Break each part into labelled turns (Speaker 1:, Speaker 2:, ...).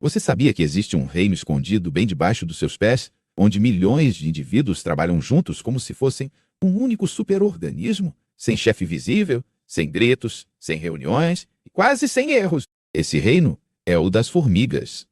Speaker 1: Você sabia que existe um reino escondido bem debaixo dos seus pés, onde milhões de indivíduos trabalham juntos como se fossem um único superorganismo, sem chefe visível, sem gritos, sem reuniões e quase sem erros? Esse reino é o das formigas.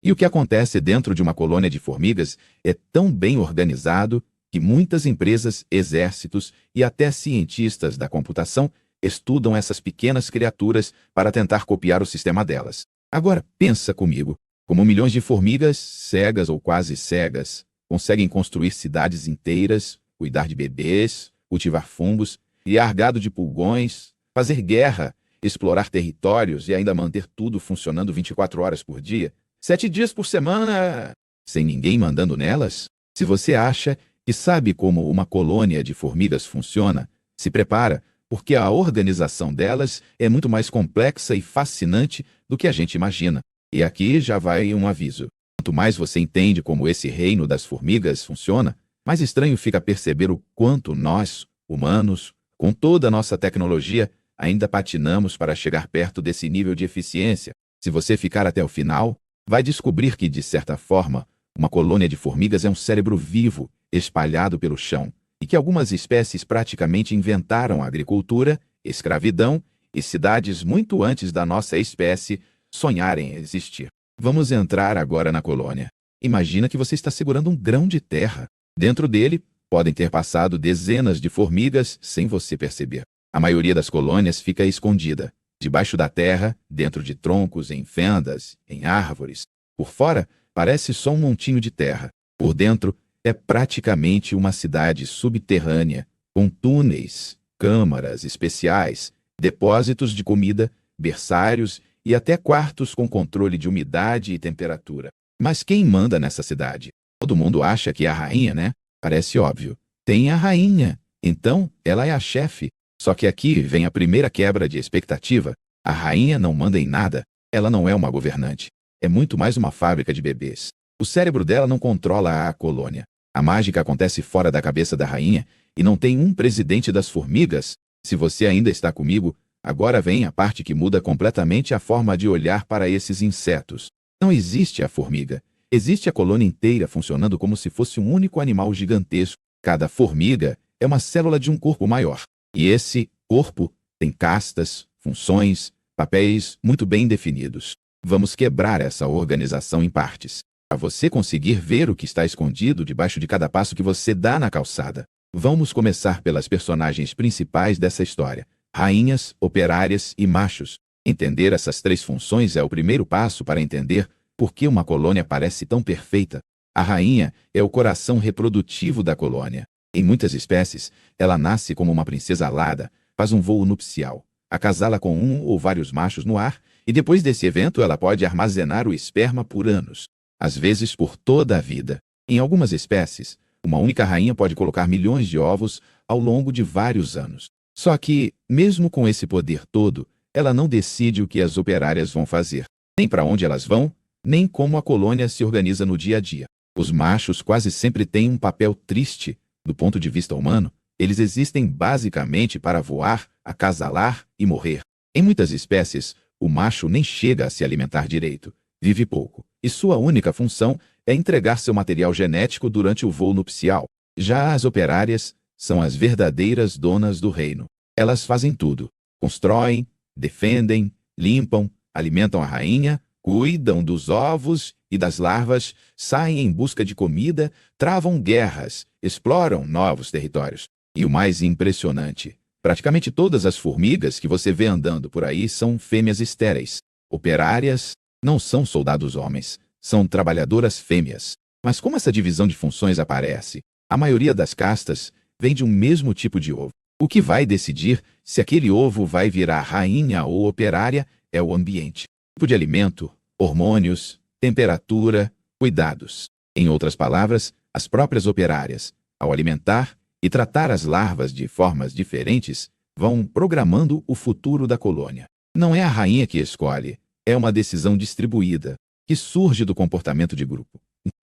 Speaker 1: E o que acontece dentro de uma colônia de formigas é tão bem organizado que muitas empresas, exércitos e até cientistas da computação estudam essas pequenas criaturas para tentar copiar o sistema delas. Agora, pensa comigo, como milhões de formigas, cegas ou quase cegas, conseguem construir cidades inteiras, cuidar de bebês, cultivar fungos, criar gado de pulgões, fazer guerra, explorar territórios e ainda manter tudo funcionando 24 horas por dia, 7 dias por semana, sem ninguém mandando nelas? Se você acha que sabe como uma colônia de formigas funciona, se prepara, porque a organização delas é muito mais complexa e fascinante do que a gente imagina. E aqui já vai um aviso. Quanto mais você entende como esse reino das formigas funciona, mais estranho fica perceber o quanto nós, humanos, com toda a nossa tecnologia, ainda patinamos para chegar perto desse nível de eficiência. Se você ficar até o final, vai descobrir que, de certa forma, uma colônia de formigas é um cérebro vivo, espalhado pelo chão, e que algumas espécies praticamente inventaram a agricultura, escravidão e cidades muito antes da nossa espécie sonharem em existir. Vamos entrar agora na colônia. Imagina que você está segurando um grão de terra. Dentro dele, podem ter passado dezenas de formigas sem você perceber. A maioria das colônias fica escondida, debaixo da terra, dentro de troncos, em fendas, em árvores. Por fora, parece só um montinho de terra. Por dentro, é praticamente uma cidade subterrânea, com túneis, câmaras especiais, depósitos de comida, berçários e até quartos com controle de umidade e temperatura. Mas quem manda nessa cidade? Todo mundo acha que é a rainha, né? Parece óbvio. Tem a rainha. Então, ela é a chefe. Só que aqui vem a primeira quebra de expectativa. A rainha não manda em nada. Ela não é uma governante. É muito mais uma fábrica de bebês. O cérebro dela não controla a colônia. A mágica acontece fora da cabeça da rainha e não tem um presidente das formigas. Se você ainda está comigo, agora vem a parte que muda completamente a forma de olhar para esses insetos. Não existe a formiga. Existe a colônia inteira funcionando como se fosse um único animal gigantesco. Cada formiga é uma célula de um corpo maior. E esse corpo tem castas, funções, papéis muito bem definidos. Vamos quebrar essa organização em partes, para você conseguir ver o que está escondido debaixo de cada passo que você dá na calçada. Vamos começar pelas personagens principais dessa história: rainhas, operárias e machos. Entender essas três funções é o primeiro passo para entender por que uma colônia parece tão perfeita. A rainha é o coração reprodutivo da colônia. Em muitas espécies, ela nasce como uma princesa alada, faz um voo nupcial, acasala com um ou vários machos no ar, e depois desse evento ela pode armazenar o esperma por anos, às vezes por toda a vida. Em algumas espécies, uma única rainha pode colocar milhões de ovos ao longo de vários anos. Só que, mesmo com esse poder todo, ela não decide o que as operárias vão fazer, nem para onde elas vão, nem como a colônia se organiza no dia a dia. Os machos quase sempre têm um papel triste. Do ponto de vista humano, eles existem basicamente para voar, acasalar e morrer. Em muitas espécies, o macho nem chega a se alimentar direito, vive pouco, e sua única função é entregar seu material genético durante o voo nupcial. Já as operárias são as verdadeiras donas do reino. Elas fazem tudo: constroem, defendem, limpam, alimentam a rainha, cuidam dos ovos e das larvas, saem em busca de comida, travam guerras, exploram novos territórios. E o mais impressionante, praticamente todas as formigas que você vê andando por aí são fêmeas estéreis. Operárias não são soldados homens, são trabalhadoras fêmeas. Mas como essa divisão de funções aparece? A maioria das castas vem de um mesmo tipo de ovo. O que vai decidir se aquele ovo vai virar rainha ou operária é o ambiente. Tipo de alimento, hormônios, temperatura, cuidados. Em outras palavras, as próprias operárias, ao alimentar e tratar as larvas de formas diferentes, vão programando o futuro da colônia. Não é a rainha que escolhe, é uma decisão distribuída, que surge do comportamento de grupo.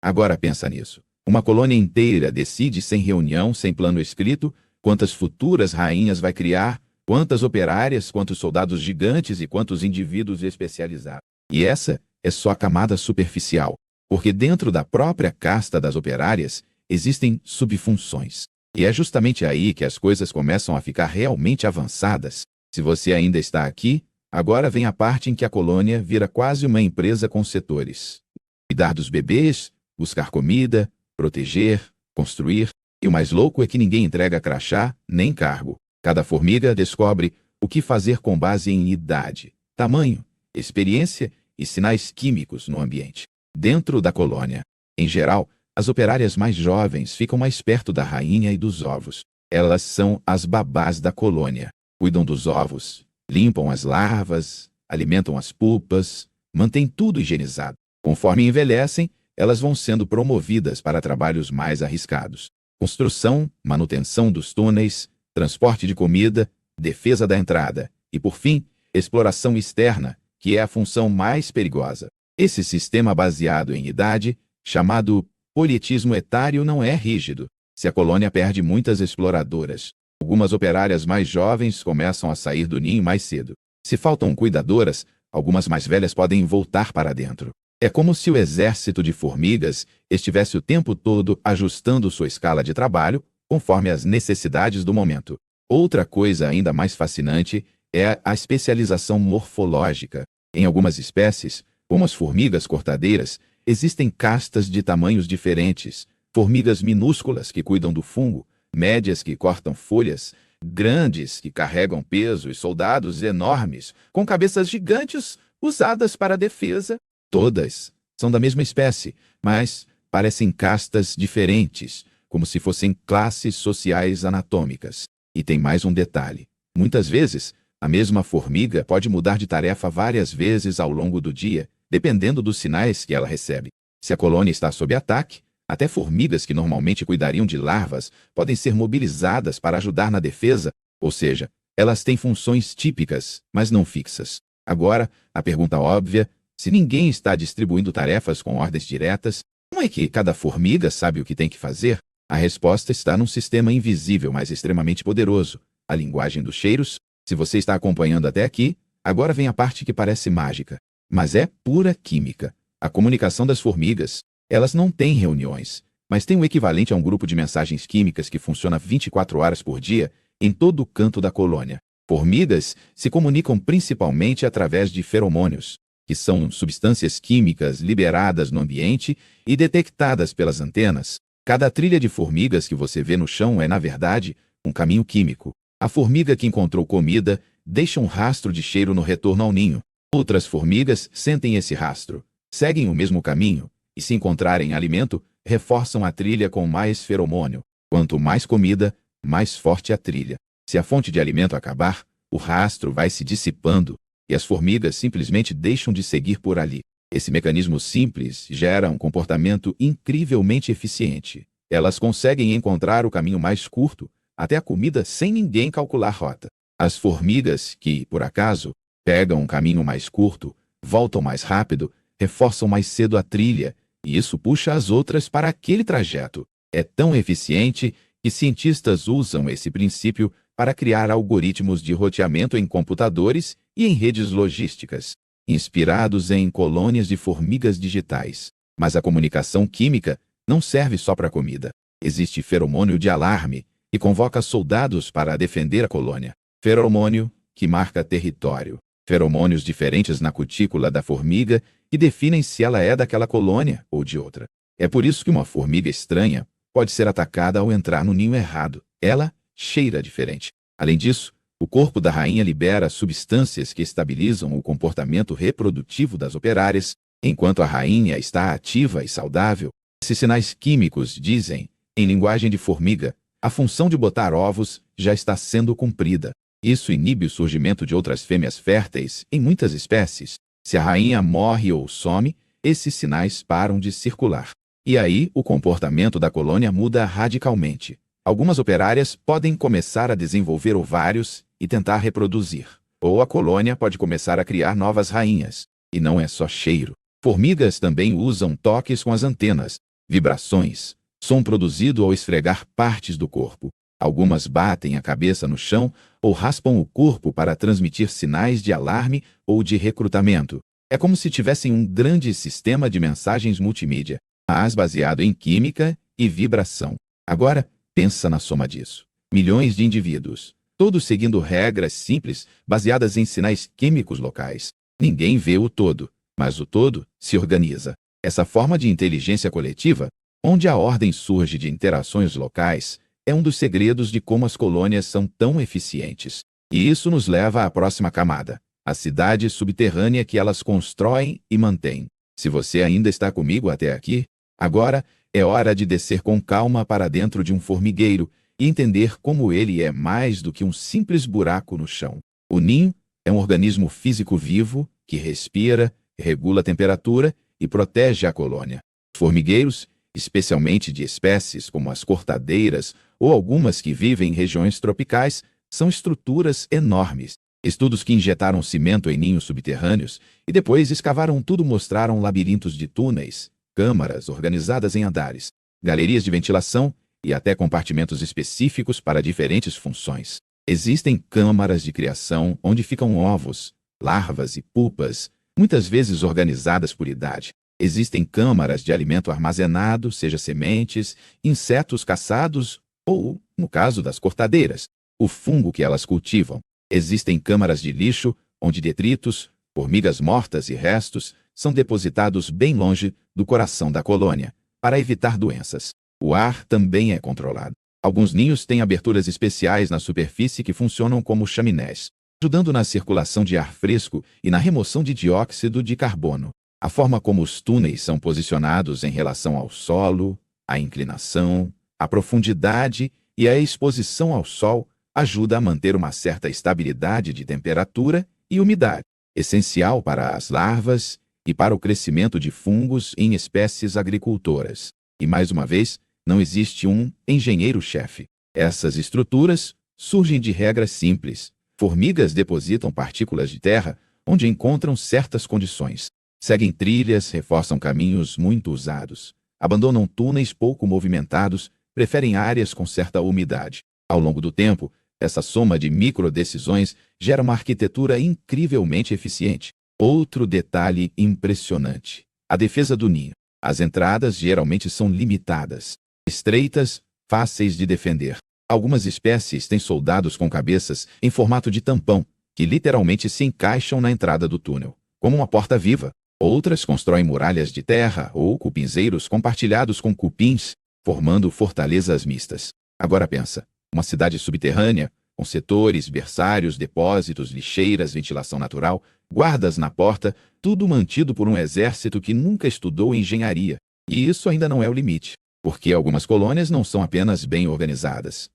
Speaker 1: Agora pensa nisso. Uma colônia inteira decide sem reunião, sem plano escrito, quantas futuras rainhas vai criar, quantas operárias, quantos soldados gigantes e quantos indivíduos especializados. E essa é só a camada superficial, porque dentro da própria casta das operárias existem subfunções. E é justamente aí que as coisas começam a ficar realmente avançadas. Se você ainda está aqui, agora vem a parte em que a colônia vira quase uma empresa com setores. Cuidar dos bebês, buscar comida, proteger, construir. E o mais louco é que ninguém entrega crachá nem cargo. Cada formiga descobre o que fazer com base em idade, tamanho, experiência e sinais químicos no ambiente. Dentro da colônia, em geral, as operárias mais jovens ficam mais perto da rainha e dos ovos. Elas são as babás da colônia. Cuidam dos ovos, limpam as larvas, alimentam as pupas, mantêm tudo higienizado. Conforme envelhecem, elas vão sendo promovidas para trabalhos mais arriscados. Construção, manutenção dos túneis, transporte de comida, defesa da entrada e, por fim, exploração externa, que é a função mais perigosa. Esse sistema baseado em idade, chamado polietismo etário, não é rígido. Se a colônia perde muitas exploradoras, algumas operárias mais jovens começam a sair do ninho mais cedo. Se faltam cuidadoras, algumas mais velhas podem voltar para dentro. É como se o exército de formigas estivesse o tempo todo ajustando sua escala de trabalho conforme as necessidades do momento. Outra coisa ainda mais fascinante é a especialização morfológica. Em algumas espécies, como as formigas cortadeiras, existem castas de tamanhos diferentes. Formigas minúsculas que cuidam do fungo, médias que cortam folhas, grandes que carregam peso e soldados enormes com cabeças gigantes usadas para a defesa. Todas são da mesma espécie, mas parecem castas diferentes, como se fossem classes sociais anatômicas. E tem mais um detalhe. Muitas vezes, a mesma formiga pode mudar de tarefa várias vezes ao longo do dia, dependendo dos sinais que ela recebe. Se a colônia está sob ataque, até formigas que normalmente cuidariam de larvas podem ser mobilizadas para ajudar na defesa, ou seja, elas têm funções típicas, mas não fixas. Agora, a pergunta óbvia: se ninguém está distribuindo tarefas com ordens diretas, como é que cada formiga sabe o que tem que fazer? A resposta está num sistema invisível, mas extremamente poderoso: a linguagem dos cheiros. Se você está acompanhando até aqui, agora vem a parte que parece mágica, mas é pura química. A comunicação das formigas. Elas não têm reuniões, mas têm o equivalente a um grupo de mensagens químicas que funciona 24 horas por dia em todo o canto da colônia. Formigas se comunicam principalmente através de feromônios, que são substâncias químicas liberadas no ambiente e detectadas pelas antenas. Cada trilha de formigas que você vê no chão é, na verdade, um caminho químico. A formiga que encontrou comida deixa um rastro de cheiro no retorno ao ninho. Outras formigas sentem esse rastro, seguem o mesmo caminho e, se encontrarem alimento, reforçam a trilha com mais feromônio. Quanto mais comida, mais forte a trilha. Se a fonte de alimento acabar, o rastro vai se dissipando e as formigas simplesmente deixam de seguir por ali. Esse mecanismo simples gera um comportamento incrivelmente eficiente. Elas conseguem encontrar o caminho mais curto até a comida sem ninguém calcular a rota. As formigas que, por acaso, pegam um caminho mais curto, voltam mais rápido, reforçam mais cedo a trilha, e isso puxa as outras para aquele trajeto. É tão eficiente que cientistas usam esse princípio para criar algoritmos de roteamento em computadores e em redes logísticas, inspirados em colônias de formigas digitais. Mas a comunicação química não serve só para comida. Existe feromônio de alarme, que convoca soldados para defender a colônia. Feromônio que marca território. Feromônios diferentes na cutícula da formiga que definem se ela é daquela colônia ou de outra. É por isso que uma formiga estranha pode ser atacada ao entrar no ninho errado. Ela cheira diferente. Além disso, o corpo da rainha libera substâncias que estabilizam o comportamento reprodutivo das operárias, enquanto a rainha está ativa e saudável. Esses sinais químicos dizem, em linguagem de formiga, a função de botar ovos já está sendo cumprida. Isso inibe o surgimento de outras fêmeas férteis em muitas espécies. Se a rainha morre ou some, esses sinais param de circular. E aí, o comportamento da colônia muda radicalmente. Algumas operárias podem começar a desenvolver ovários e tentar reproduzir. Ou a colônia pode começar a criar novas rainhas. E não é só cheiro. Formigas também usam toques com as antenas, vibrações, som produzido ao esfregar partes do corpo. Algumas batem a cabeça no chão ou raspam o corpo para transmitir sinais de alarme ou de recrutamento. É como se tivessem um grande sistema de mensagens multimídia, mas baseado em química e vibração. Agora, pensa na soma disso. Milhões de indivíduos, todos seguindo regras simples baseadas em sinais químicos locais. Ninguém vê o todo, mas o todo se organiza. Essa forma de inteligência coletiva, onde a ordem surge de interações locais, é um dos segredos de como as colônias são tão eficientes. E isso nos leva à próxima camada, a cidade subterrânea que elas constroem e mantêm. Se você ainda está comigo até aqui, agora é hora de descer com calma para dentro de um formigueiro e entender como ele é mais do que um simples buraco no chão. O ninho é um organismo físico vivo que respira, regula a temperatura e protege a colônia. Os formigueiros, especialmente de espécies como as cortadeiras ou algumas que vivem em regiões tropicais, são estruturas enormes. Estudos que injetaram cimento em ninhos subterrâneos e depois escavaram tudo mostraram labirintos de túneis, câmaras organizadas em andares, galerias de ventilação e até compartimentos específicos para diferentes funções. Existem câmaras de criação onde ficam ovos, larvas e pupas, muitas vezes organizadas por idade. Existem câmaras de alimento armazenado, seja sementes, insetos caçados ou, no caso das cortadeiras, o fungo que elas cultivam. Existem câmaras de lixo, onde detritos, formigas mortas e restos são depositados bem longe do coração da colônia, para evitar doenças. O ar também é controlado. Alguns ninhos têm aberturas especiais na superfície que funcionam como chaminés, ajudando na circulação de ar fresco e na remoção de dióxido de carbono. A forma como os túneis são posicionados em relação ao solo, a inclinação, a profundidade e a exposição ao sol ajuda a manter uma certa estabilidade de temperatura e umidade, essencial para as larvas e para o crescimento de fungos em espécies agricultoras. E mais uma vez, não existe um engenheiro-chefe. Essas estruturas surgem de regras simples. Formigas depositam partículas de terra onde encontram certas condições. Seguem trilhas, reforçam caminhos muito usados. Abandonam túneis pouco movimentados, preferem áreas com certa umidade. Ao longo do tempo, essa soma de microdecisões gera uma arquitetura incrivelmente eficiente. Outro detalhe impressionante: a defesa do ninho. As entradas geralmente são limitadas, estreitas, fáceis de defender. Algumas espécies têm soldados com cabeças em formato de tampão, que literalmente se encaixam na entrada do túnel, como uma porta viva. Outras constroem muralhas de terra ou cupinzeiros compartilhados com cupins, formando fortalezas mistas. Agora pensa, uma cidade subterrânea, com setores, berçários, depósitos, lixeiras, ventilação natural, guardas na porta, tudo mantido por um exército que nunca estudou engenharia. E isso ainda não é o limite, porque algumas colônias não são apenas bem organizadas.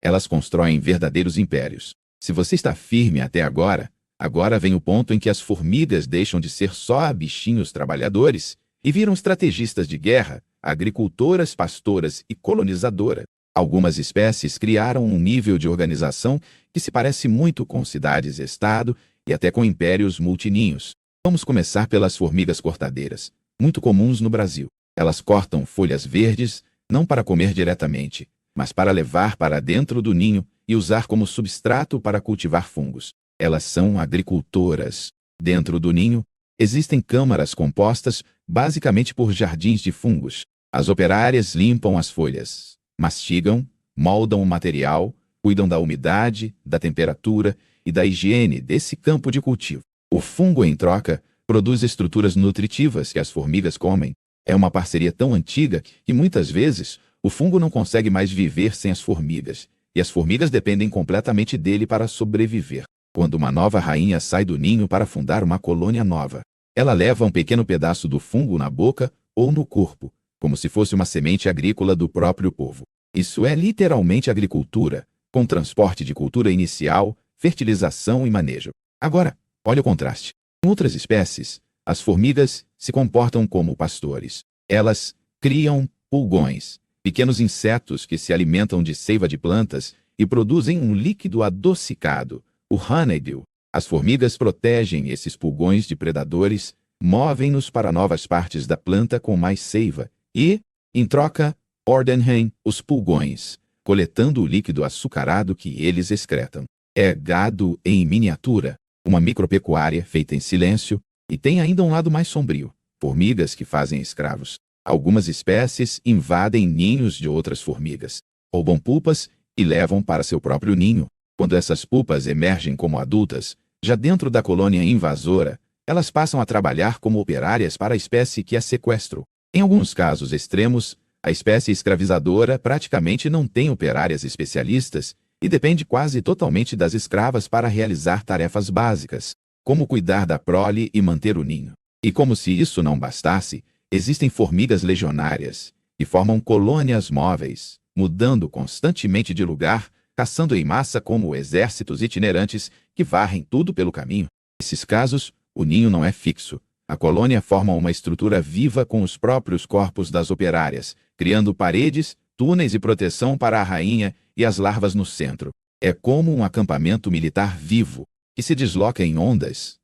Speaker 1: Elas constroem verdadeiros impérios. Se você está firme até agora, agora vem o ponto em que as formigas deixam de ser só bichinhos trabalhadores e viram estrategistas de guerra, agricultoras, pastoras e colonizadoras. Algumas espécies criaram um nível de organização que se parece muito com cidades-estado e até com impérios multininhos. Vamos começar pelas formigas cortadeiras, muito comuns no Brasil. Elas cortam folhas verdes, não para comer diretamente, mas para levar para dentro do ninho e usar como substrato para cultivar fungos. Elas são agricultoras. Dentro do ninho, existem câmaras compostas basicamente por jardins de fungos. As operárias limpam as folhas, mastigam, moldam o material, cuidam da umidade, da temperatura e da higiene desse campo de cultivo. O fungo, em troca, produz estruturas nutritivas que as formigas comem. É uma parceria tão antiga que muitas vezes o fungo não consegue mais viver sem as formigas, e as formigas dependem completamente dele para sobreviver. Quando uma nova rainha sai do ninho para fundar uma colônia nova, ela leva um pequeno pedaço do fungo na boca ou no corpo, como se fosse uma semente agrícola do próprio povo. Isso é literalmente agricultura, com transporte de cultura inicial, fertilização e manejo. Agora, olha o contraste. Em outras espécies, as formigas se comportam como pastores. Elas criam pulgões, pequenos insetos que se alimentam de seiva de plantas e produzem um líquido adocicado, o honeydew. As formigas protegem esses pulgões de predadores, movem-nos para novas partes da planta com mais seiva e, em troca, ordenam os pulgões, coletando o líquido açucarado que eles excretam. É gado em miniatura, uma micropecuária feita em silêncio, E tem ainda um lado mais sombrio: formigas que fazem escravos. Algumas espécies invadem ninhos de outras formigas, roubam pupas e levam para seu próprio ninho. Quando essas pupas emergem como adultas, já dentro da colônia invasora, elas passam a trabalhar como operárias para a espécie que as sequestrou. Em alguns casos extremos, a espécie escravizadora praticamente não tem operárias especialistas e depende quase totalmente das escravas para realizar tarefas básicas, como cuidar da prole e manter o ninho. E como se isso não bastasse, existem formigas legionárias, que formam colônias móveis, mudando constantemente de lugar, caçando em massa como exércitos itinerantes que varrem tudo pelo caminho. Nesses casos, o ninho não é fixo. A colônia forma uma estrutura viva com os próprios corpos das operárias, criando paredes, túneis e proteção para a rainha e as larvas no centro. É como um acampamento militar vivo, que se desloca em ondas.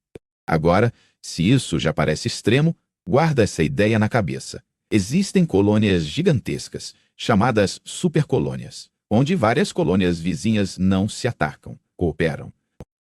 Speaker 1: Agora, se isso já parece extremo, guarda essa ideia na cabeça. Existem colônias gigantescas, chamadas supercolônias, onde várias colônias vizinhas não se atacam, cooperam.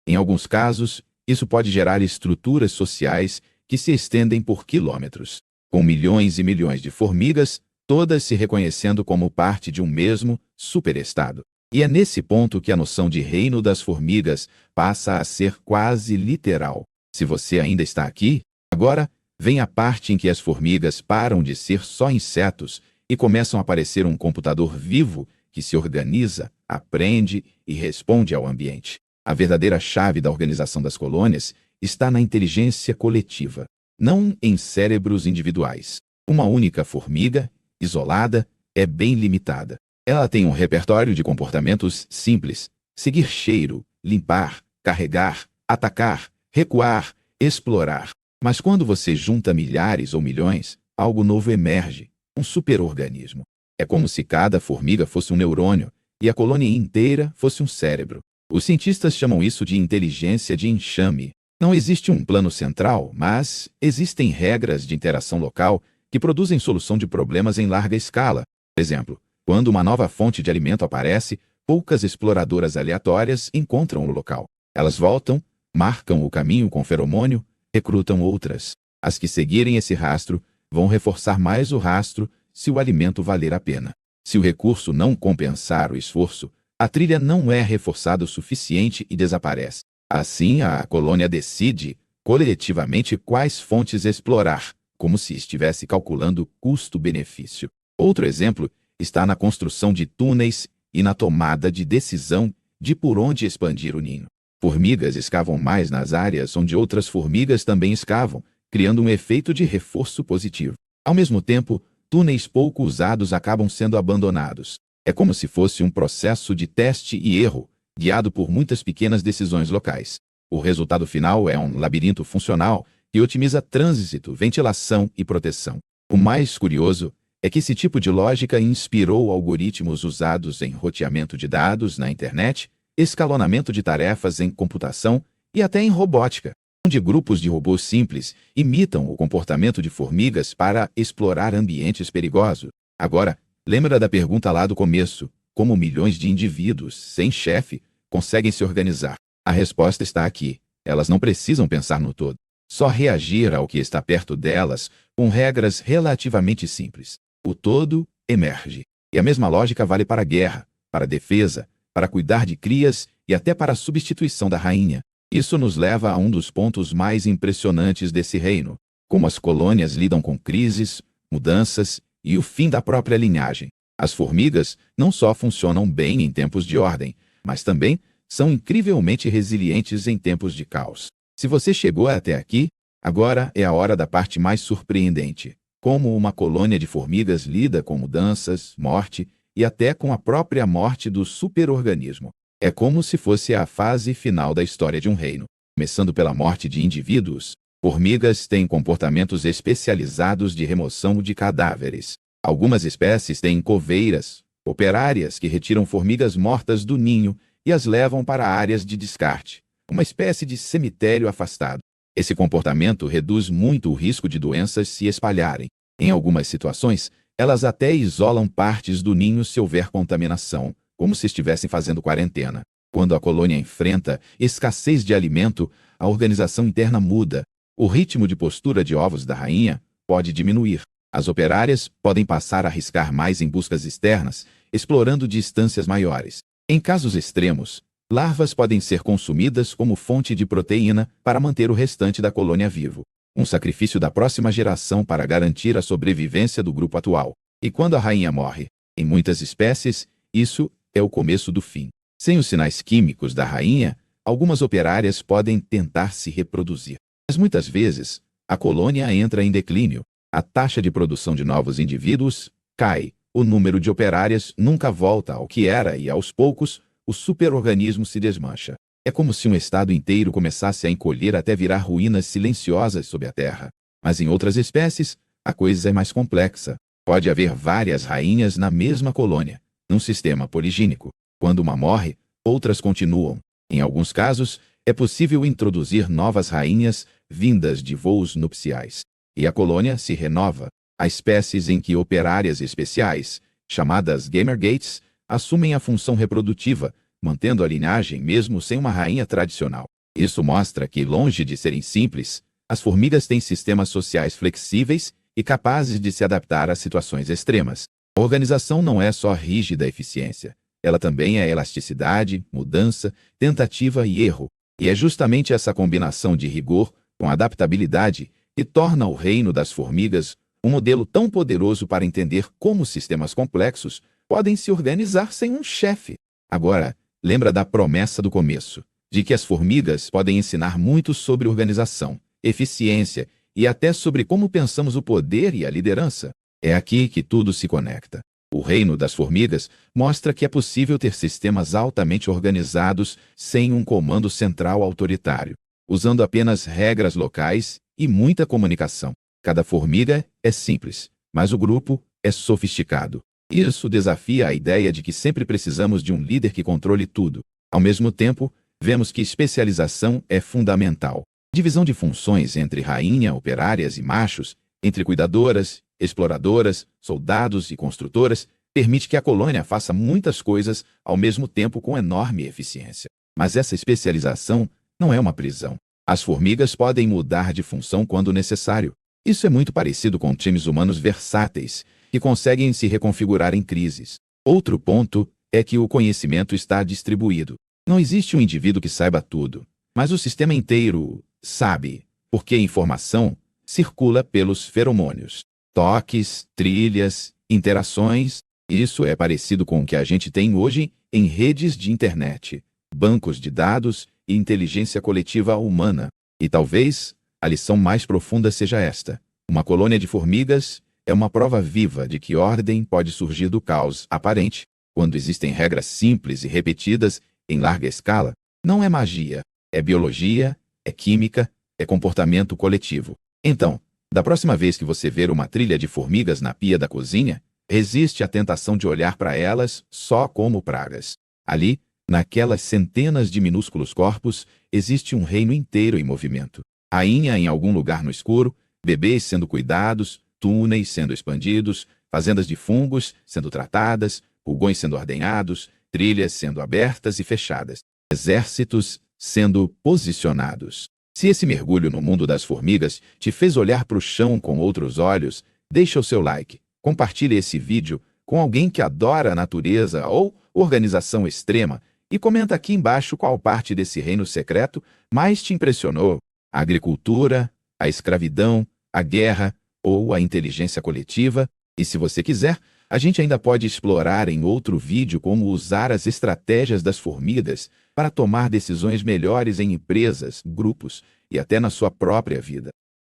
Speaker 1: Em alguns casos, isso pode gerar estruturas sociais que se estendem por quilômetros, com milhões e milhões de formigas, todas se reconhecendo como parte de um mesmo superestado. E é nesse ponto que a noção de reino das formigas passa a ser quase literal. Se você ainda está aqui, agora vem a parte em que as formigas param de ser só insetos e começam a parecer um computador vivo que se organiza, aprende e responde ao ambiente. A verdadeira chave da organização das colônias está na inteligência coletiva, não em cérebros individuais. Uma única formiga, isolada, é bem limitada. Ela tem um repertório de comportamentos simples: seguir cheiro, limpar, carregar, atacar, recuar, explorar. Mas quando você junta milhares ou milhões, algo novo emerge, um superorganismo. É como se cada formiga fosse um neurônio e a colônia inteira fosse um cérebro. Os cientistas chamam isso de inteligência de enxame. Não existe um plano central, mas existem regras de interação local que produzem solução de problemas em larga escala. Por exemplo, quando uma nova fonte de alimento aparece, poucas exploradoras aleatórias encontram o local. Elas voltam, marcam o caminho com feromônio, recrutam outras. As que seguirem esse rastro vão reforçar mais o rastro se o alimento valer a pena. Se o recurso não compensar o esforço, a trilha não é reforçada o suficiente e desaparece. Assim, a colônia decide, coletivamente, quais fontes explorar, como se estivesse calculando custo-benefício. Outro exemplo está na construção de túneis e na tomada de decisão de por onde expandir o ninho. Formigas escavam mais nas áreas onde outras formigas também escavam, criando um efeito de reforço positivo. Ao mesmo tempo, túneis pouco usados acabam sendo abandonados. É como se fosse um processo de teste e erro, guiado por muitas pequenas decisões locais. O resultado final é um labirinto funcional que otimiza trânsito, ventilação e proteção. O mais curioso é que esse tipo de lógica inspirou algoritmos usados em roteamento de dados na internet, escalonamento de tarefas em computação e até em robótica, onde grupos de robôs simples imitam o comportamento de formigas para explorar ambientes perigosos. Agora, lembra da pergunta lá do começo: como milhões de indivíduos, sem chefe, conseguem se organizar? A resposta está aqui. Elas não precisam pensar no todo, só reagir ao que está perto delas com regras relativamente simples. O todo emerge. E a mesma lógica vale para a guerra, para a defesa, para cuidar de crias e até para a substituição da rainha. Isso nos leva a um dos pontos mais impressionantes desse reino: como as colônias lidam com crises, mudanças e o fim da própria linhagem. As formigas não só funcionam bem em tempos de ordem, mas também são incrivelmente resilientes em tempos de caos. Se você chegou até aqui, agora é a hora da parte mais surpreendente: como uma colônia de formigas lida com mudanças, morte e até com a própria morte do superorganismo. É como se fosse a fase final da história de um reino. Começando pela morte de indivíduos, formigas têm comportamentos especializados de remoção de cadáveres. Algumas espécies têm coveiras, operárias que retiram formigas mortas do ninho e as levam para áreas de descarte, uma espécie de cemitério afastado. Esse comportamento reduz muito o risco de doenças se espalharem. Em algumas situações, elas até isolam partes do ninho se houver contaminação, como se estivessem fazendo quarentena. Quando a colônia enfrenta escassez de alimento, a organização interna muda. o ritmo de postura de ovos da rainha pode diminuir. As operárias podem passar a arriscar mais em buscas externas, explorando distâncias maiores. Em casos extremos, larvas podem ser consumidas como fonte de proteína para manter o restante da colônia vivo. Um sacrifício da próxima geração para garantir a sobrevivência do grupo atual. E quando a rainha morre? Em muitas espécies, isso é o começo do fim. Sem os sinais químicos da rainha, algumas operárias podem tentar se reproduzir. Mas muitas vezes, a colônia entra em declínio. A taxa de produção de novos indivíduos cai. O número de operárias nunca volta ao que era e, aos poucos, o superorganismo se desmancha. É como se um estado inteiro começasse a encolher até virar ruínas silenciosas sob a terra. Mas em outras espécies, a coisa é mais complexa. Pode haver várias rainhas na mesma colônia, num sistema poligínico. Quando uma morre, outras continuam. Em alguns casos, é possível introduzir novas rainhas vindas de voos nupciais. E a colônia se renova. Há espécies em que operárias especiais, chamadas gamergates, assumem a função reprodutiva, mantendo a linhagem mesmo sem uma rainha tradicional. Isso mostra que, longe de serem simples, as formigas têm sistemas sociais flexíveis e capazes de se adaptar a situações extremas. A organização não é só rígida eficiência. Ela também é elasticidade, mudança, tentativa e erro. E é justamente essa combinação de rigor com adaptabilidade que torna o reino das formigas um modelo tão poderoso para entender como sistemas complexos podem se organizar sem um chefe. Agora, lembra da promessa do começo, de que as formigas podem ensinar muito sobre organização, eficiência e até sobre como pensamos o poder e a liderança. É aqui que tudo se conecta. O reino das formigas mostra que é possível ter sistemas altamente organizados sem um comando central autoritário, usando apenas regras locais e muita comunicação. Cada formiga é simples, mas o grupo é sofisticado. Isso desafia a ideia de que sempre precisamos de um líder que controle tudo. Ao mesmo tempo, vemos que especialização é fundamental. Divisão de funções entre rainha, operárias e machos, entre cuidadoras, exploradoras, soldados e construtoras, permite que a colônia faça muitas coisas ao mesmo tempo com enorme eficiência. Mas essa especialização não é uma prisão. As formigas podem mudar de função quando necessário. Isso é muito parecido com times humanos versáteis, que conseguem se reconfigurar em crises. Outro ponto é que o conhecimento está distribuído. Não existe um indivíduo que saiba tudo, mas o sistema inteiro sabe, porque a informação circula pelos feromônios. Toques, trilhas, interações. Isso é parecido com o que a gente tem hoje em redes de internet, bancos de dados e inteligência coletiva humana. E talvez a lição mais profunda seja esta: uma colônia de formigas é uma prova viva de que ordem pode surgir do caos aparente. Quando existem regras simples e repetidas em larga escala, não é magia, é biologia, é química, é comportamento coletivo. Então, da próxima vez que você ver uma trilha de formigas na pia da cozinha, resiste à tentação de olhar para elas só como pragas. Ali, naquelas centenas de minúsculos corpos, existe um reino inteiro em movimento. Rainha em algum lugar no escuro, bebês sendo cuidados, túneis sendo expandidos, fazendas de fungos sendo tratadas, pulgões sendo ordenhados, trilhas sendo abertas e fechadas, exércitos sendo posicionados. Se esse mergulho no mundo das formigas te fez olhar para o chão com outros olhos, deixa o seu like, compartilhe esse vídeo com alguém que adora a natureza ou organização extrema e comenta aqui embaixo qual parte desse reino secreto mais te impressionou: a agricultura, a escravidão, a guerra ou a inteligência coletiva. E se você quiser, a gente ainda pode explorar em outro vídeo como usar as estratégias das formigas para tomar decisões melhores em empresas, grupos e até na sua própria vida.